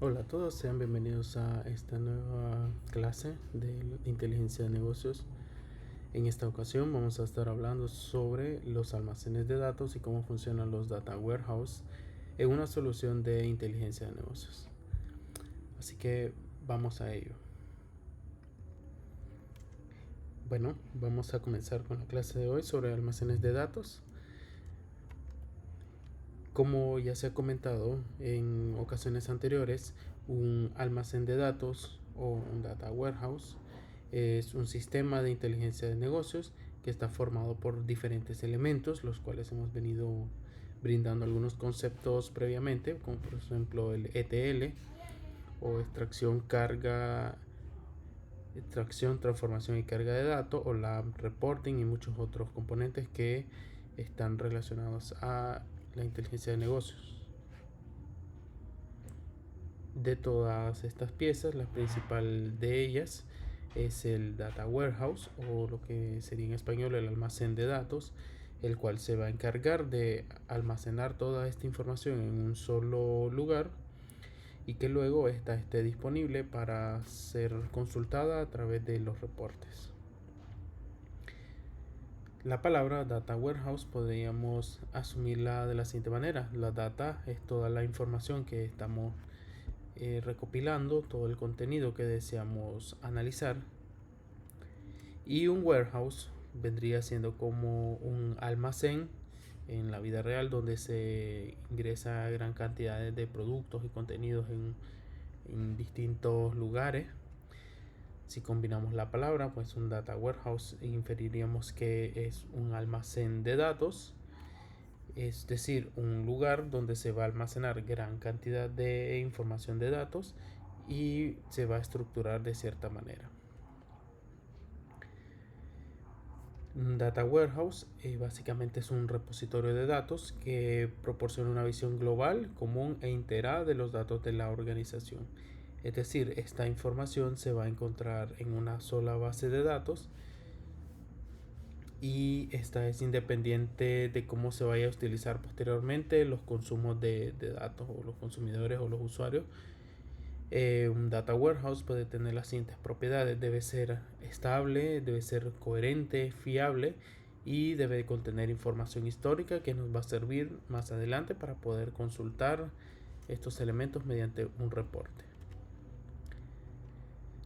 Hola a todos, sean bienvenidos a esta nueva clase de inteligencia de negocios. En esta ocasión vamos a estar hablando sobre los almacenes de datos y cómo funcionan los data warehouse en una solución de inteligencia de negocios. Así que vamos a ello. Bueno, vamos a comenzar con la clase de hoy sobre almacenes de datos. Como ya se ha comentado en ocasiones anteriores, un almacén de datos o un data warehouse es un sistema de inteligencia de negocios que está formado por diferentes elementos, los cuales hemos venido brindando algunos conceptos previamente, como por ejemplo el ETL o extracción, transformación y carga de datos, o la reporting y muchos otros componentes que están relacionados a la inteligencia de negocios. De todas estas piezas, la principal de ellas es el data warehouse, o lo que sería en español el almacén de datos, el cual se va a encargar de almacenar toda esta información en un solo lugar y que luego esta esté disponible para ser consultada a través de los reportes. La palabra data warehouse podríamos asumirla de la siguiente manera: la data es toda la información que estamos recopilando, todo el contenido que deseamos analizar, y un warehouse vendría siendo como un almacén en la vida real donde se ingresa gran cantidad de productos y contenidos en distintos lugares. Si combinamos la palabra, pues un data warehouse inferiríamos que es un almacén de datos, es decir, un lugar donde se va a almacenar gran cantidad de información de datos y se va a estructurar de cierta manera. Un data warehouse básicamente es un repositorio de datos que proporciona una visión global, común e integrada de los datos de la organización. Es decir, esta información se va a encontrar en una sola base de datos y esta es independiente de cómo se vaya a utilizar posteriormente los consumos de datos, o los consumidores o los usuarios. Un data warehouse puede tener las siguientes propiedades: debe ser estable, debe ser coherente, fiable y debe contener información histórica que nos va a servir más adelante para poder consultar estos elementos mediante un reporte.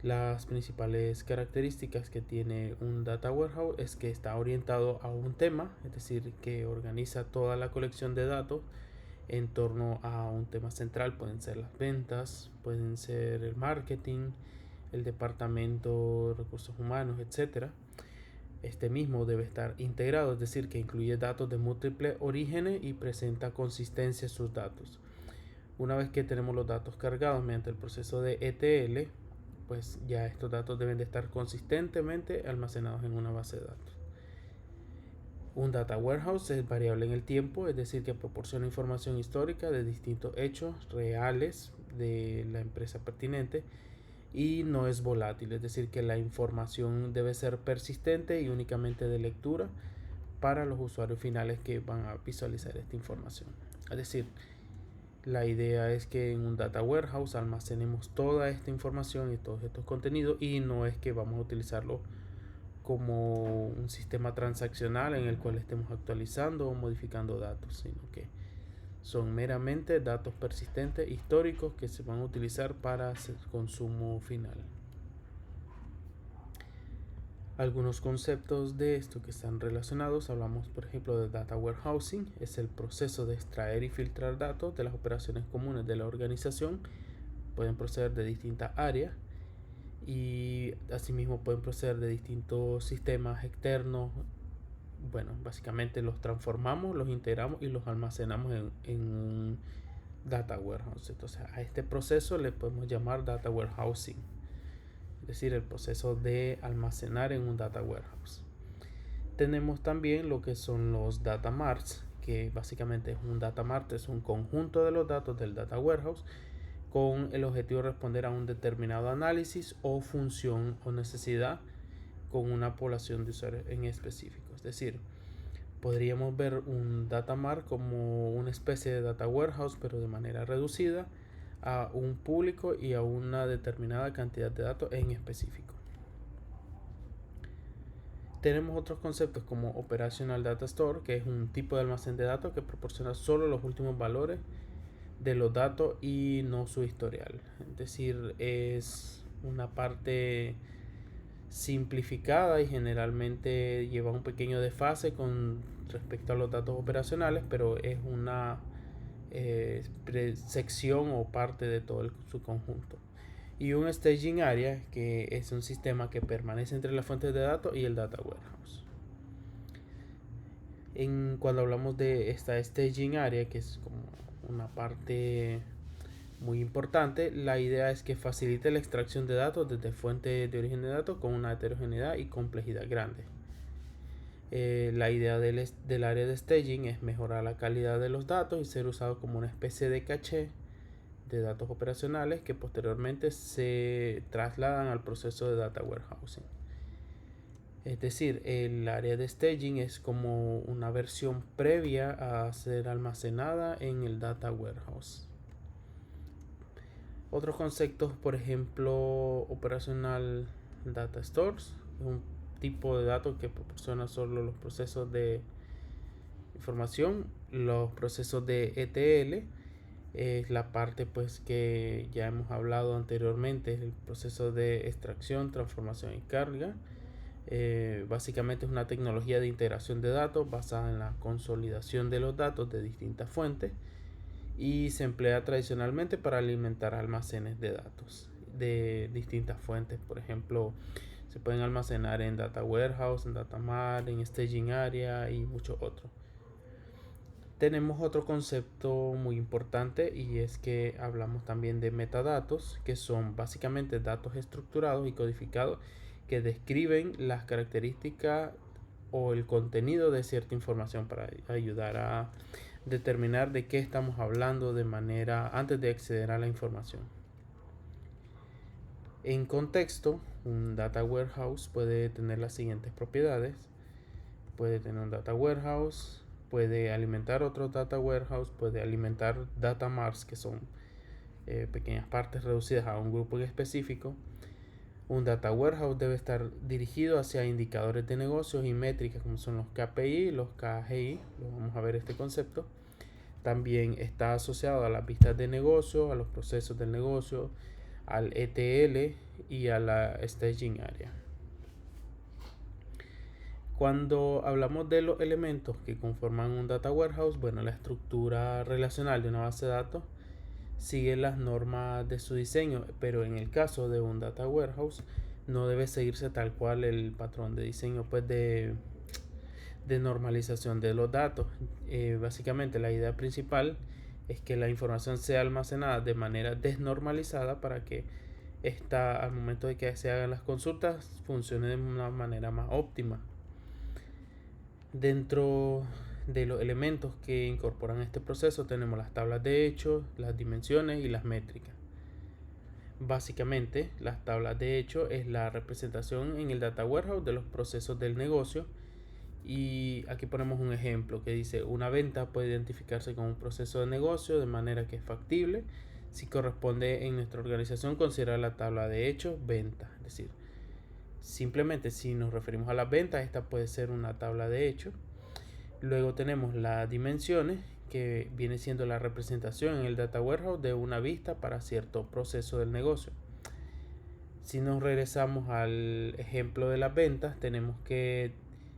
Las principales características que tiene un data warehouse es que está orientado a un tema, es decir, que organiza toda la colección de datos en torno a un tema central. Pueden ser las ventas, pueden ser el marketing, el departamento de recursos humanos, etc. Este mismo debe estar integrado, es decir, que incluye datos de múltiples orígenes y presenta consistencia en sus datos. Una vez que tenemos los datos cargados mediante el proceso de ETL, pues ya estos datos deben de estar consistentemente almacenados en una base de datos. Un data warehouse es variable en el tiempo, es decir, que proporciona información histórica de distintos hechos reales de la empresa pertinente y no es volátil, es decir, que la información debe ser persistente y únicamente de lectura para los usuarios finales que van a visualizar esta información. Es decir, la idea es que en un data warehouse almacenemos toda esta información y todos estos contenidos, y no es que vamos a utilizarlo como un sistema transaccional en el cual estemos actualizando o modificando datos, sino que son meramente datos persistentes históricos que se van a utilizar para su consumo final. Algunos conceptos de esto que están relacionados: hablamos por ejemplo de data warehousing, es el proceso de extraer y filtrar datos de las operaciones comunes de la organización. Pueden proceder de distintas áreas y asimismo pueden proceder de distintos sistemas externos. Bueno, básicamente los transformamos, los integramos y los almacenamos en un data warehouse. Entonces a este proceso le podemos llamar data warehousing, es decir, el proceso de almacenar en un data warehouse. Tenemos también lo que son los data marts, que básicamente es un data mart, es un conjunto de los datos del data warehouse con el objetivo de responder a un determinado análisis o función o necesidad con una población de usuarios en específico. Es decir, podríamos ver un data mart como una especie de data warehouse, pero de manera reducida, a un público y a una determinada cantidad de datos en específico. Tenemos otros conceptos como Operational Data Store, que es un tipo de almacén de datos que proporciona solo los últimos valores de los datos y no su historial. Es decir, es una parte simplificada y generalmente lleva un pequeño desfase con respecto a los datos operacionales, pero es una sección o parte de todo su conjunto. Y un staging area, que es un sistema que permanece entre las fuentes de datos y el data warehouse. Cuando hablamos de esta staging area, que es como una parte muy importante, la idea es que facilite la extracción de datos desde fuentes de origen de datos con una heterogeneidad y complejidad grande. La idea del área de staging es mejorar la calidad de los datos y ser usado como una especie de caché de datos operacionales que posteriormente se trasladan al proceso de data warehousing. Es decir, el área de staging es como una versión previa a ser almacenada en el data warehouse. Otros conceptos, por ejemplo, Operational Data Stores, es un tipo de datos que proporciona solo los procesos de información, los procesos de ETL, es la parte pues que ya hemos hablado anteriormente, el proceso de extracción, transformación y carga. Básicamente es una tecnología de integración de datos basada en la consolidación de los datos de distintas fuentes y se emplea tradicionalmente para alimentar almacenes de datos de distintas fuentes. Por ejemplo, se pueden almacenar en data warehouse, en data mart, en staging area y muchos otros. Tenemos otro concepto muy importante y es que hablamos también de metadatos, que son básicamente datos estructurados y codificados que describen las características o el contenido de cierta información para ayudar a determinar de qué estamos hablando de manera antes de acceder a la información. En contexto, un data warehouse puede tener las siguientes propiedades. Puede tener un data warehouse, puede alimentar otro data warehouse, puede alimentar data marts, que son pequeñas partes reducidas a un grupo específico. Un data warehouse debe estar dirigido hacia indicadores de negocios y métricas como son los KPI y los KGI. Vamos a ver este concepto. También está asociado a las vistas de negocio, a los procesos del negocio, al ETL y a la staging area. Cuando hablamos de los elementos que conforman un data warehouse, bueno, la estructura relacional de una base de datos sigue las normas de su diseño, pero en el caso de un data warehouse no debe seguirse tal cual el patrón de diseño pues de normalización de los datos. Básicamente la idea principal es que la información sea almacenada de manera desnormalizada para que esta, al momento de que se hagan las consultas, funcione de una manera más óptima. Dentro de los elementos que incorporan este proceso tenemos las tablas de hechos, las dimensiones y las métricas. Básicamente, las tablas de hechos es la representación en el data warehouse de los procesos del negocio. Y aquí ponemos un ejemplo que dice: una venta puede identificarse como un proceso de negocio de manera que es factible si corresponde en nuestra organización considerar la tabla de hechos venta. Es decir, simplemente si nos referimos a las ventas, esta puede ser una tabla de hechos. Luego tenemos las dimensiones, que viene siendo la representación en el data warehouse de una vista para cierto proceso del negocio. Si nos regresamos al ejemplo de las ventas, tenemos que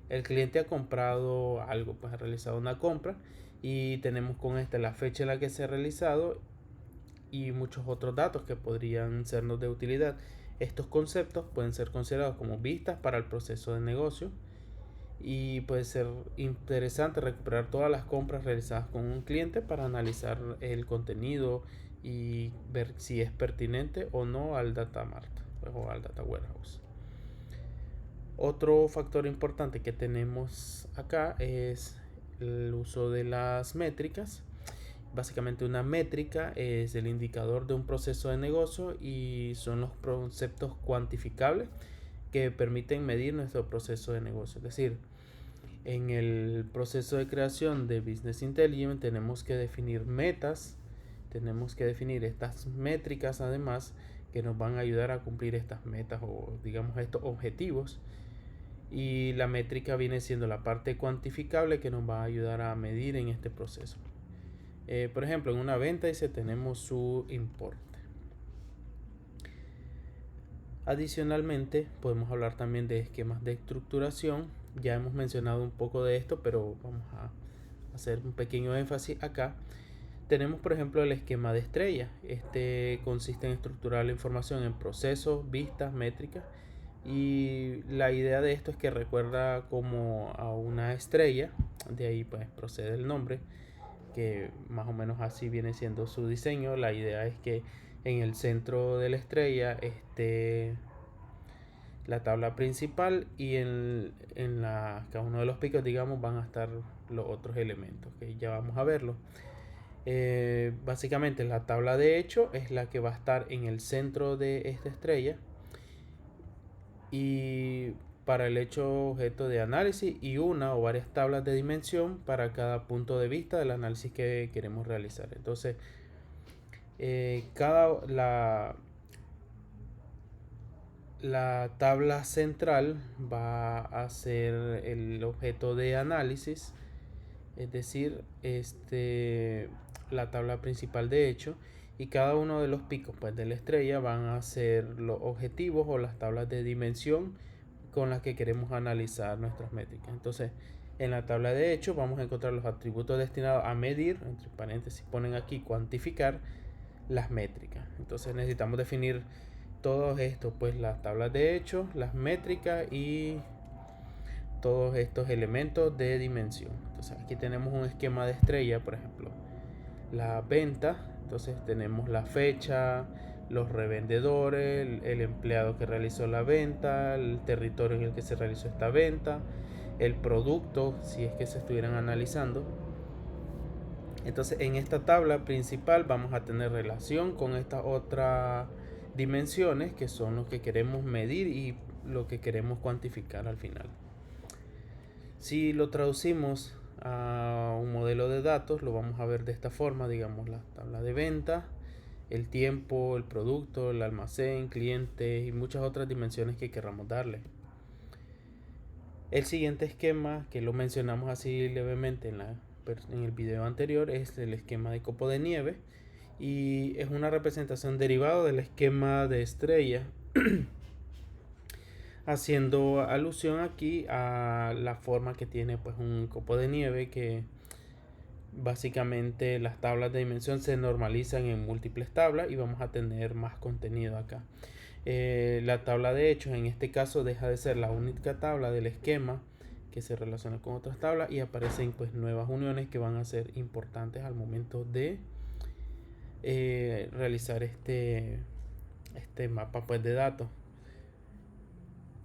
el cliente ha comprado algo, pues ha realizado una compra y tenemos con esta la fecha en la que se ha realizado y muchos otros datos que podrían sernos de utilidad. Estos conceptos pueden ser considerados como vistas para el proceso de negocio y puede ser interesante recuperar todas las compras realizadas con un cliente para analizar el contenido y ver si es pertinente o no al data mart o al data warehouse. Otro factor importante que tenemos acá es el uso de las métricas. Básicamente una métrica es el indicador de un proceso de negocio y son los conceptos cuantificables que permiten medir nuestro proceso de negocio. Es decir, en el proceso de creación de Business Intelligence tenemos que definir metas, tenemos que definir estas métricas además que nos van a ayudar a cumplir estas metas o digamos estos objetivos. Y la métrica viene siendo la parte cuantificable que nos va a ayudar a medir en este proceso. Por ejemplo, en una venta dice tenemos su importe. Adicionalmente, podemos hablar también de esquemas de estructuración. Ya hemos mencionado un poco de esto, pero vamos a hacer un pequeño énfasis acá. Tenemos, por ejemplo, el esquema de estrella. Este consiste en estructurar la información en procesos, vistas, métricas. Y la idea de esto es que recuerda como a una estrella, de ahí pues procede el nombre, que más o menos así viene siendo su diseño. La idea es que en el centro de la estrella esté la tabla principal y cada uno de los picos, digamos, van a estar los otros elementos, que ya vamos a verlo. Básicamente la tabla de hecho es la que va a estar en el centro de esta estrella, y para el hecho objeto de análisis, y una o varias tablas de dimensión para cada punto de vista del análisis que queremos realizar. Entonces la tabla central va a ser el objeto de análisis, es decir, la tabla principal de hecho, y cada uno de los picos pues, de la estrella van a ser los objetivos o las tablas de dimensión con las que queremos analizar nuestras métricas. Entonces, en la tabla de hecho vamos a encontrar los atributos destinados a medir, entre paréntesis ponen aquí cuantificar las métricas. Entonces necesitamos definir todos estos, pues las tablas de hecho, las métricas y todos estos elementos de dimensión. Entonces aquí tenemos un esquema de estrella, por ejemplo, la venta. Entonces tenemos la fecha, los revendedores, el empleado que realizó la venta, el territorio en el que se realizó esta venta, el producto, si es que se estuvieran analizando. Entonces en esta tabla principal vamos a tener relación con estas otras dimensiones que son lo que queremos medir y lo que queremos cuantificar al final. Si lo traducimos a un modelo de datos, lo vamos a ver de esta forma, digamos la tabla de venta, el tiempo, el producto, el almacén, clientes y muchas otras dimensiones que queramos darle. El siguiente esquema, que lo mencionamos así levemente en el video anterior, es el esquema de copo de nieve, y es una representación derivada del esquema de estrella haciendo alusión aquí a la forma que tiene pues un copo de nieve, que básicamente las tablas de dimensión se normalizan en múltiples tablas y vamos a tener más contenido acá. La tabla de hechos en este caso deja de ser la única tabla del esquema que se relaciona con otras tablas y aparecen pues nuevas uniones que van a ser importantes al momento de realizar este mapa pues de datos.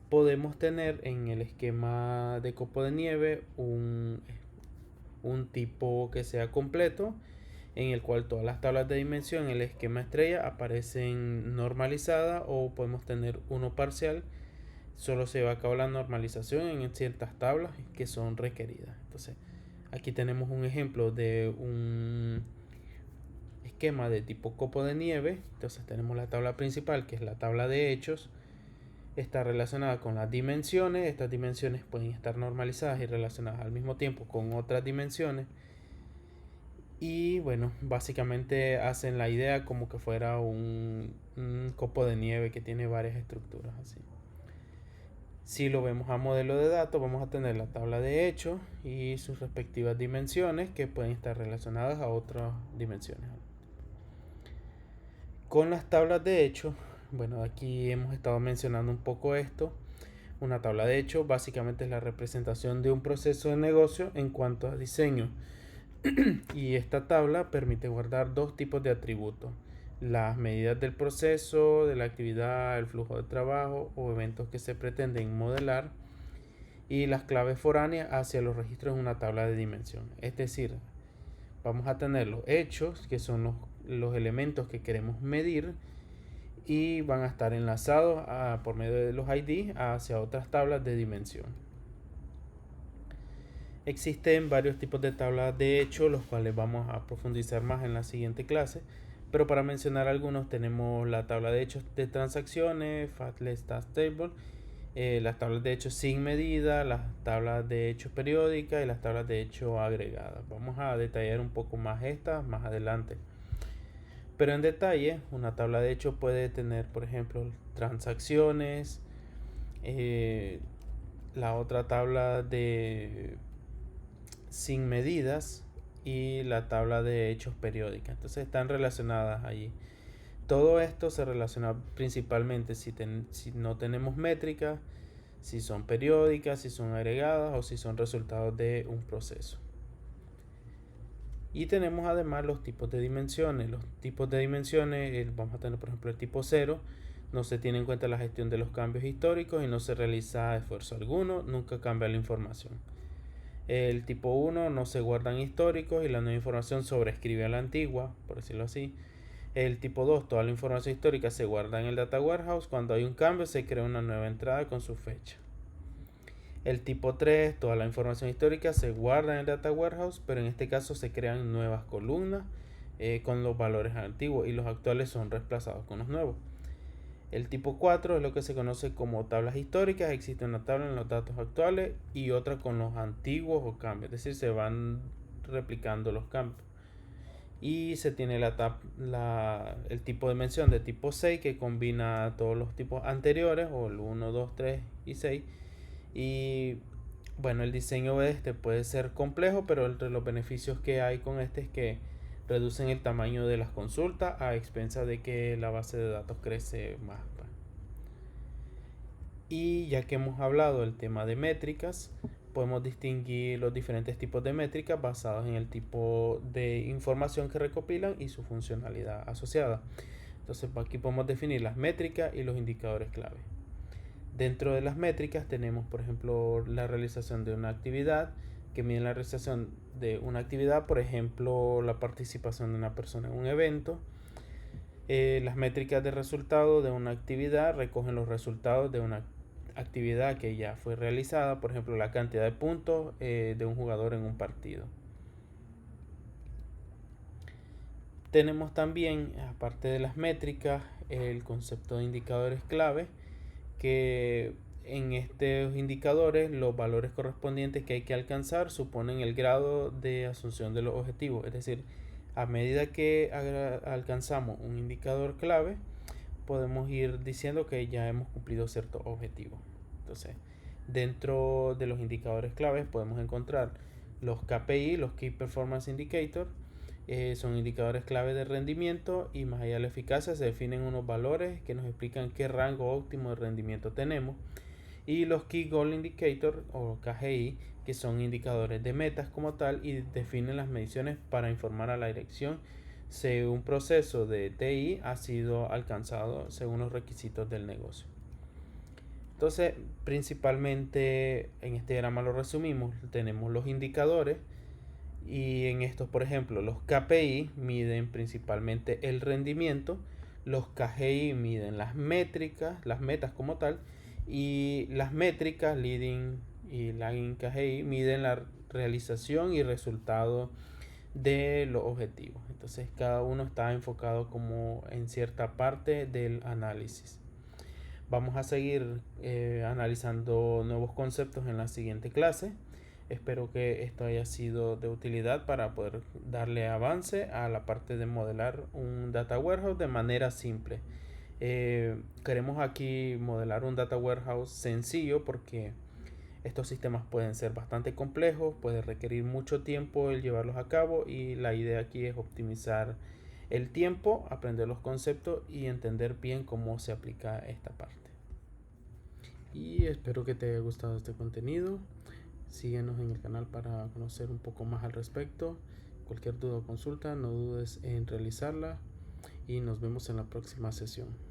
Podemos tener en el esquema de copo de nieve un tipo que sea completo, en el cual todas las tablas de dimensión en el esquema estrella aparecen normalizadas, o podemos tener uno parcial. Solo se va a cabo la normalización en ciertas tablas que son requeridas. Entonces aquí tenemos un ejemplo de un esquema de tipo copo de nieve. Entonces tenemos la tabla principal, que es la tabla de hechos. Está relacionada con las dimensiones. Estas dimensiones pueden estar normalizadas y relacionadas al mismo tiempo con otras dimensiones. Y bueno, básicamente hacen la idea como que fuera un copo de nieve que tiene varias estructuras así. Si lo vemos a modelo de datos, vamos a tener la tabla de hechos y sus respectivas dimensiones que pueden estar relacionadas a otras dimensiones. Con las tablas de hechos, bueno, aquí hemos estado mencionando un poco esto. Una tabla de hechos básicamente es la representación de un proceso de negocio en cuanto a diseño. Y esta tabla permite guardar dos tipos de atributos: las medidas del proceso, de la actividad, el flujo de trabajo o eventos que se pretenden modelar, y las claves foráneas hacia los registros en una tabla de dimensión. Es decir, vamos a tener los hechos, que son los elementos que queremos medir, y van a estar enlazados por medio de los ID hacia otras tablas de dimensión. Existen varios tipos de tablas de hecho, los cuales vamos a profundizar más en la siguiente clase. Pero para mencionar algunos tenemos la tabla de hechos de transacciones, Fatless Task Table, las tablas de hechos sin medida, las tablas de hechos periódicas y las tablas de hechos agregadas. Vamos a detallar un poco más estas más adelante. Pero en detalle, una tabla de hechos puede tener, por ejemplo, transacciones, la otra tabla de sin medidas y la tabla de hechos periódica. Entonces están relacionadas allí. Todo esto se relaciona principalmente si no tenemos métricas, si son periódicas, si son agregadas o si son resultados de un proceso. Y tenemos además los tipos de dimensiones. Los tipos de dimensiones, vamos a tener por ejemplo el tipo 0, no se tiene en cuenta la gestión de los cambios históricos y no se realiza esfuerzo alguno, nunca cambia la información. El tipo 1 no se guardan históricos y la nueva información sobreescribe a la antigua, por decirlo así. El tipo 2, toda la información histórica se guarda en el data warehouse. Cuando hay un cambio se crea una nueva entrada con su fecha. El tipo 3, toda la información histórica se guarda en el data warehouse, pero en este caso se crean nuevas columnas con los valores antiguos y los actuales son reemplazados con los nuevos. El tipo 4 es lo que se conoce como tablas históricas. Existe una tabla en los datos actuales y otra con los antiguos o cambios, es decir, se van replicando los cambios. Y se tiene el tipo de mención de tipo 6 que combina todos los tipos anteriores, o el 1, 2, 3 y 6. Y bueno, el diseño de este puede ser complejo, pero entre los beneficios que hay con este es que reducen el tamaño de las consultas a expensas de que la base de datos crece más. Y ya que hemos hablado del tema de métricas, podemos distinguir los diferentes tipos de métricas basados en el tipo de información que recopilan y su funcionalidad asociada. Entonces aquí podemos definir las métricas y los indicadores clave. Dentro de las métricas tenemos, por ejemplo, la realización de una actividad, que mide la realización de una actividad, por ejemplo, la participación de una persona en un evento. Las métricas de resultado de una actividad recogen los resultados de una actividad que ya fue realizada, por ejemplo, la cantidad de puntos de un jugador en un partido. Tenemos también, aparte de las métricas, el concepto de indicadores clave, que en estos indicadores los valores correspondientes que hay que alcanzar suponen el grado de asunción de los objetivos. Es decir, a medida que alcanzamos un indicador clave, podemos ir diciendo que ya hemos cumplido cierto objetivo. Entonces, dentro de los indicadores claves podemos encontrar los KPI, los Key Performance Indicator. Son indicadores clave de rendimiento y más allá de la eficacia se definen unos valores que nos explican qué rango óptimo de rendimiento tenemos. Y los Key Goal Indicator o KGI, que son indicadores de metas como tal y definen las mediciones para informar a la dirección si un proceso de TI ha sido alcanzado según los requisitos del negocio. Entonces, principalmente en este diagrama lo resumimos, tenemos los indicadores y en estos, por ejemplo, los KPI miden principalmente el rendimiento, los KGI miden las métricas, las metas como tal, y las métricas leading y lagging KGI miden la realización y resultado de los objetivos. Entonces cada uno está enfocado como en cierta parte del análisis. Vamos a seguir analizando nuevos conceptos en la siguiente clase. Espero que esto haya sido de utilidad para poder darle avance a la parte de modelar un data warehouse de manera simple. Queremos aquí modelar un data warehouse sencillo porque estos sistemas pueden ser bastante complejos, puede requerir mucho tiempo el llevarlos a cabo y la idea aquí es optimizar el tiempo, aprender los conceptos y entender bien cómo se aplica esta parte. Y espero que te haya gustado este contenido. Síguenos en el canal para conocer un poco más al respecto. Cualquier duda o consulta, no dudes en realizarla y nos vemos en la próxima sesión.